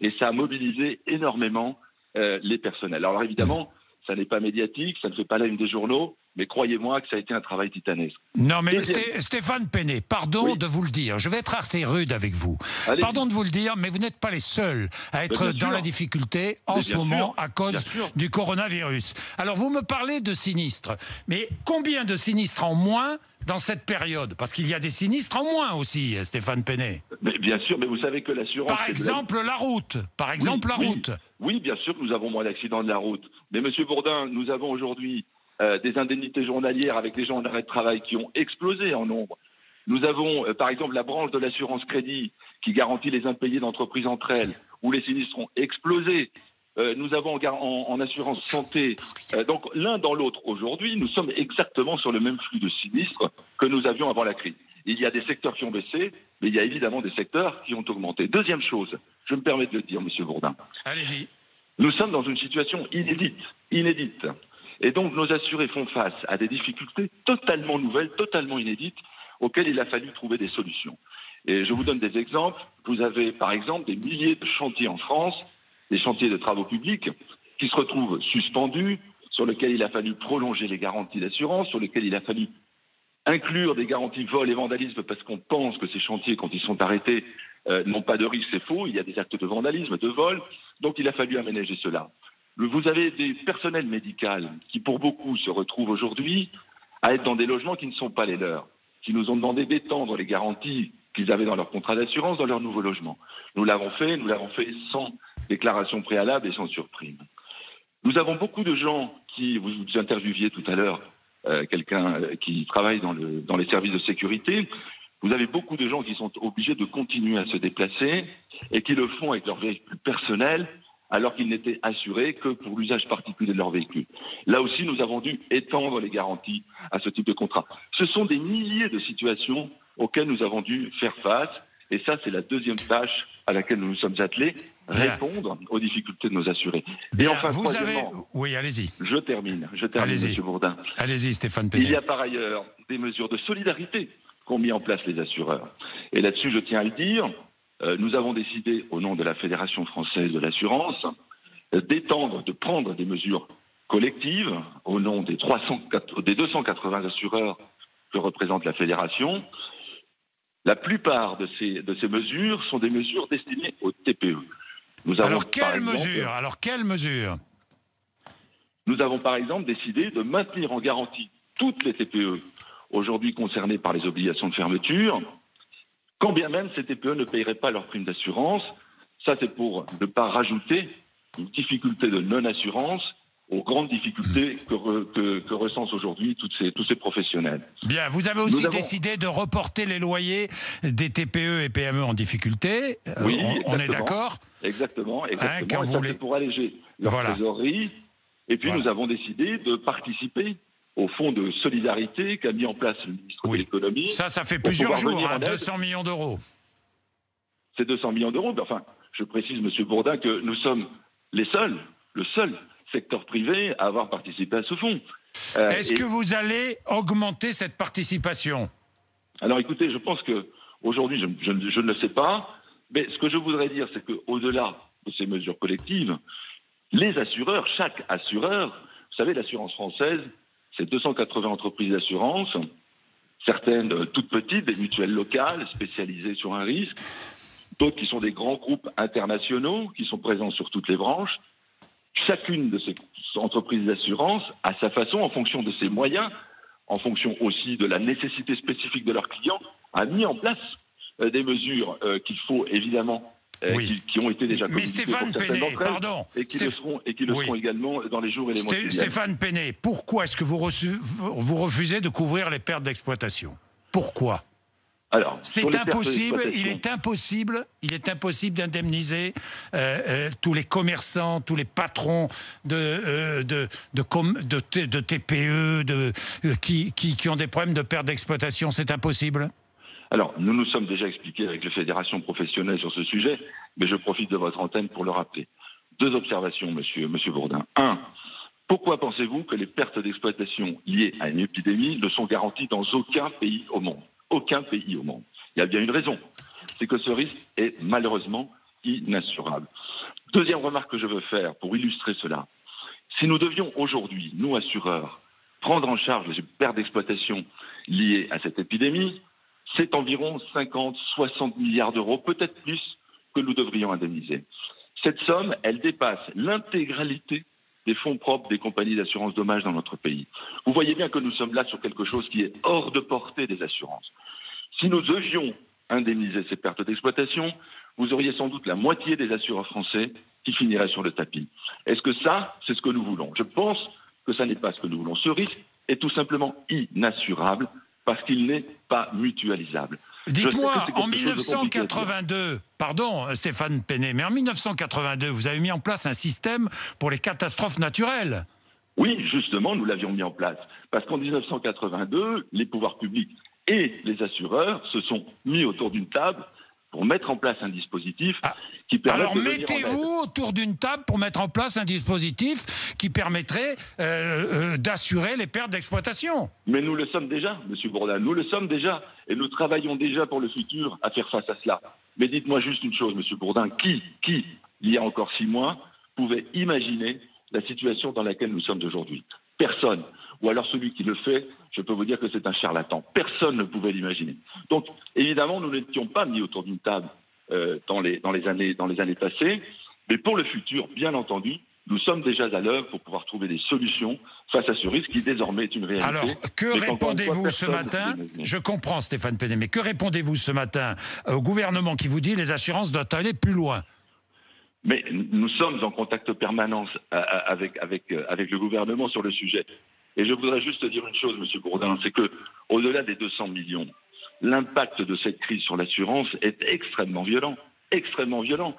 et ça a mobilisé énormément les personnels. Alors évidemment, ça n'est pas médiatique, ça ne fait pas la une des journaux, mais croyez-moi que ça a été un travail titanesque. Non, mais Stéphane Péné, pardon de vous le dire, je vais être assez rude avec vous. Pardon de vous le dire, mais vous n'êtes pas les seuls à être dans la difficulté en ce moment à cause du coronavirus. Alors vous me parlez de sinistres, mais combien de sinistres en moins dans cette période? Parce qu'il y a des sinistres en moins aussi, Stéphane Péné. Mais bien sûr, mais vous savez que l'assurance... Par exemple, la route. Par exemple, la route. Oui, bien sûr que nous avons moins d'accidents de la route. Mais Monsieur Bourdin, nous avons aujourd'hui des indemnités journalières avec des gens en arrêt de travail qui ont explosé en nombre. Nous avons, par exemple, la branche de l'assurance crédit qui garantit les impayés d'entreprises entre elles, où les sinistres ont explosé. Nous avons en assurance santé. Donc, l'un dans l'autre, aujourd'hui, nous sommes exactement sur le même flux de sinistres que nous avions avant la crise. Il y a des secteurs qui ont baissé, mais il y a évidemment des secteurs qui ont augmenté. Deuxième chose, je me permets de le dire, Monsieur Bourdin. Allez-y. Nous sommes dans une situation inédite. Et donc, nos assurés font face à des difficultés totalement nouvelles, totalement inédites, auxquelles il a fallu trouver des solutions. Et je vous donne des exemples. Vous avez, par exemple, des milliers de chantiers en France, des chantiers de travaux publics, qui se retrouvent suspendus, sur lesquels il a fallu prolonger les garanties d'assurance, sur lesquels il a fallu inclure des garanties vol et vandalisme, parce qu'on pense que ces chantiers, quand ils sont arrêtés, n'ont pas de risque, c'est faux. Il y a des actes de vandalisme, de vol. Donc, il a fallu aménager cela. Vous avez des personnels médicaux qui, pour beaucoup, se retrouvent aujourd'hui à être dans des logements qui ne sont pas les leurs, qui nous ont demandé d'étendre les garanties qu'ils avaient dans leur contrat d'assurance dans leur nouveau logement. Nous l'avons fait sans déclaration préalable et sans surprime. Nous avons beaucoup de gens qui, vous interviewiez tout à l'heure, quelqu'un qui travaille dans les services de sécurité. Vous avez beaucoup de gens qui sont obligés de continuer à se déplacer et qui le font avec leur véhicule personnel, alors qu'ils n'étaient assurés que pour l'usage particulier de leur véhicule. Là aussi, nous avons dû étendre les garanties à ce type de contrat. Ce sont des milliers de situations auxquelles nous avons dû faire face, et ça, c'est la deuxième tâche à laquelle nous nous sommes attelés, répondre aux difficultés de nos assurés. Bien, et enfin, Oui, allez-y. Je termine, Monsieur Bourdin. Allez-y, Stéphane Péné. Il y a par ailleurs des mesures de solidarité qu'ont mis en place les assureurs. Et là-dessus, je tiens à le dire, nous avons décidé, au nom de la Fédération française de l'assurance, de prendre des mesures collectives, au nom des 280 assureurs que représente la Fédération. La plupart de ces mesures sont des mesures destinées aux TPE. Alors, quelles mesures Nous avons, par exemple, décidé de maintenir en garantie toutes les TPE aujourd'hui concernées par les obligations de fermeture, quand bien même ces TPE ne paieraient pas leur prime d'assurance. Ça, c'est pour ne pas rajouter une difficulté de non-assurance aux grandes difficultés que recensent aujourd'hui tous ces professionnels. Bien, vous avez aussi décidé de reporter les loyers des TPE et PME en difficulté. Oui, on est d'accord? Exactement. Et ça, c'est pour alléger leur trésorerie. Et puis, nous avons décidé de participer au fonds de solidarité qu'a mis en place le ministre de l'économie. Ça fait plusieurs jours, 200 millions d'euros. C'est 200 millions d'euros. Enfin, je précise, Monsieur Bourdin, que nous sommes le seul secteur privé à avoir participé à ce fonds. Est-ce que vous allez augmenter cette participation? Alors écoutez, je pense qu'aujourd'hui, je ne le sais pas, mais ce que je voudrais dire, c'est qu'au-delà de ces mesures collectives, les assureurs, chaque assureur, vous savez, l'assurance française, c'est 280 entreprises d'assurance, certaines toutes petites, des mutuelles locales spécialisées sur un risque, d'autres qui sont des grands groupes internationaux qui sont présents sur toutes les branches. Chacune de ces entreprises d'assurance, à sa façon, en fonction de ses moyens, en fonction aussi de la nécessité spécifique de leurs clients, a mis en place des mesures qu'il faut évidemment, qui ont été déjà communiquées pour certaines d'entre elles, et qui le seront également dans les jours et les mois qui viennent. Stéphane Péné, pourquoi est-ce que vous refusez de couvrir les pertes d'exploitation? Pourquoi? Alors, c'est impossible, il est impossible d'indemniser tous les commerçants, tous les patrons de TPE qui ont des problèmes de perte d'exploitation. C'est impossible. Alors, nous nous sommes déjà expliqués avec les fédérations professionnelles sur ce sujet, mais je profite de votre antenne pour le rappeler. 2 observations, monsieur Bourdin. 1. Pourquoi pensez-vous que les pertes d'exploitation liées à une épidémie ne sont garanties dans aucun pays au monde? Aucun pays au monde. Il y a bien une raison. C'est que ce risque est malheureusement inassurable. Deuxième remarque que je veux faire pour illustrer cela. Si nous devions aujourd'hui, nous assureurs, prendre en charge les pertes d'exploitation liées à cette épidémie, c'est environ 50, 60 milliards d'euros, peut-être plus, que nous devrions indemniser. Cette somme, elle dépasse l'intégralité des fonds propres des compagnies d'assurance dommages dans notre pays. Vous voyez bien que nous sommes là sur quelque chose qui est hors de portée des assurances. Si nous devions indemniser ces pertes d'exploitation, vous auriez sans doute la moitié des assureurs français qui finiraient sur le tapis. Est-ce que ça, c'est ce que nous voulons? Je pense que ça n'est pas ce que nous voulons. Ce risque est tout simplement inassurable parce qu'il n'est pas mutualisable. Dites-moi, en 1982, pardon Stéphane Penet, mais en 1982, vous avez mis en place un système pour les catastrophes naturelles. Oui, justement, nous l'avions mis en place. Parce qu'en 1982, les pouvoirs publics et les assureurs se sont mis autour d'une table pour mettre en place un dispositif qui permet Alors mettez-vous autour d'une table pour mettre en place un dispositif qui permettrait d'assurer les pertes d'exploitation. Mais nous le sommes déjà, Monsieur Bourdin, nous le sommes déjà. Et nous travaillons déjà pour le futur à faire face à cela. Mais dites-moi juste une chose, Monsieur Bourdin, qui, il y a encore 6 mois, pouvait imaginer la situation dans laquelle nous sommes aujourd'hui? Personne. Ou alors celui qui le fait, je peux vous dire que c'est un charlatan. Personne ne pouvait l'imaginer. Donc, évidemment, nous n'étions pas mis autour d'une table dans les années passées. Mais pour le futur, bien entendu, nous sommes déjà à l'œuvre pour pouvoir trouver des solutions face à ce risque qui désormais est une réalité. Alors, que répondez-vous ce matin? Je comprends, Stéphane Penet, mais que répondez-vous ce matin au gouvernement qui vous dit que les assurances doivent aller plus loin? Mais nous sommes en contact permanent avec le gouvernement sur le sujet. Et je voudrais juste dire une chose, Monsieur Bourdin, c'est que au-delà des 200 millions, l'impact de cette crise sur l'assurance est extrêmement violent. Extrêmement violent.